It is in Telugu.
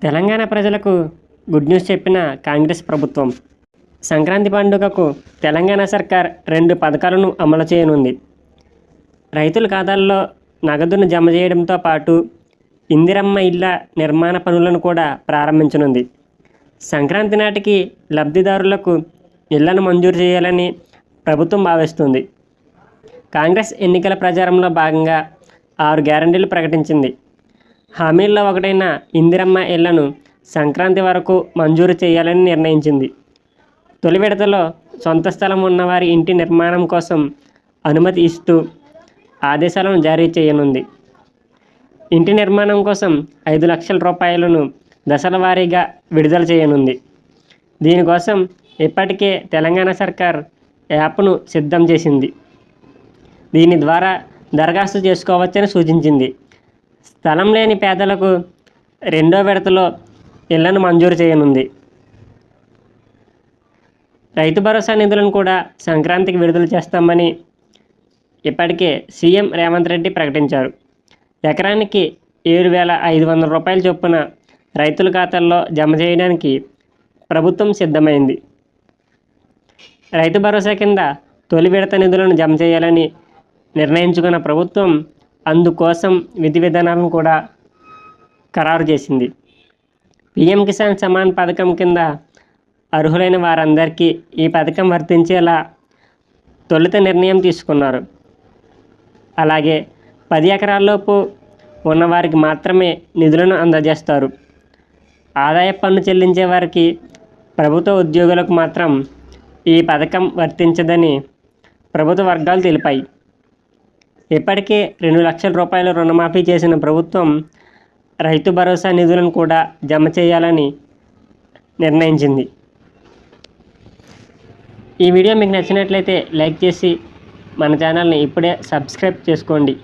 తెలంగాణ ప్రజలకు గుడ్ న్యూస్ చెప్పిన కాంగ్రెస్ ప్రభుత్వం. సంక్రాంతి పండుగకు తెలంగాణ సర్కార్ 2 పథకాలను అమలు చేయనుంది. రైతుల ఖాతాల్లో నగదును జమ చేయడంతో పాటు ఇందిరమ్మ ఇళ్ల నిర్మాణ పనులను కూడా ప్రారంభించనుంది. సంక్రాంతి నాటికి లబ్ధిదారులకు ఇళ్లను మంజూరు చేయాలని ప్రభుత్వం భావిస్తుంది. కాంగ్రెస్ ఎన్నికల ప్రచారంలో భాగంగా 6 గ్యారంటీలు ప్రకటించింది. హామీల్లో ఒకటైన ఇందిరమ్మ ఇళ్లను సంక్రాంతి వరకు మంజూరు చేయాలని నిర్ణయించింది. తొలి విడతలో సొంత స్థలం ఉన్నవారి ఇంటి నిర్మాణం కోసం అనుమతి ఇస్తూ ఆదేశాలను జారీ చేయనుంది. ఇంటి నిర్మాణం కోసం 5 లక్షల రూపాయలను దశల వారీగా విడుదల చేయనుంది. దీనికోసం ఇప్పటికే తెలంగాణ సర్కార్ యాప్ను సిద్ధం చేసింది. దీని ద్వారా దరఖాస్తు చేసుకోవచ్చని సూచించింది. స్థలం లేని పేదలకు 2వ విడతలో ఇళ్లను మంజూరు చేయనుంది. రైతు భరోసా నిధులను కూడా సంక్రాంతికి విడుదల చేస్తామని ఇప్పటికే సీఎం రేవంత్ రెడ్డి ప్రకటించారు. ఎకరానికి 7,500 రూపాయల చొప్పున రైతుల ఖాతాల్లో జమ చేయడానికి ప్రభుత్వం సిద్ధమైంది. రైతు భరోసా కింద తొలి విడత నిధులను జమ చేయాలని నిర్ణయించుకున్న ప్రభుత్వం అందుకోసం విధి విధానాలను కూడా ఖరారు చేసింది. పీఎం కిసాన్ సమాన్ పథకం కింద అర్హులైన వారందరికీ ఈ పథకం వర్తించేలా తొలుత నిర్ణయం తీసుకున్నారు. అలాగే 10 ఎకరాల్లోపు ఉన్నవారికి మాత్రమే నిధులను అందజేస్తారు. ఆదాయ పన్ను చెల్లించే వారికి, ప్రభుత్వ ఉద్యోగులకు మాత్రం ఈ పథకం వర్తించదని ప్రభుత్వ వర్గాలు తెలిపాయి. ఇప్పటికే 2 లక్షల రూపాయల రుణమాఫీ చేసిన ప్రభుత్వం రైతు భరోసా నిధులను కూడా జమ చేయాలని నిర్ణయించింది. ఈ వీడియో మీకు నచ్చినట్లయితే లైక్ చేసి మన ఛానల్ని ఇప్పుడే సబ్స్క్రైబ్ చేసుకోండి.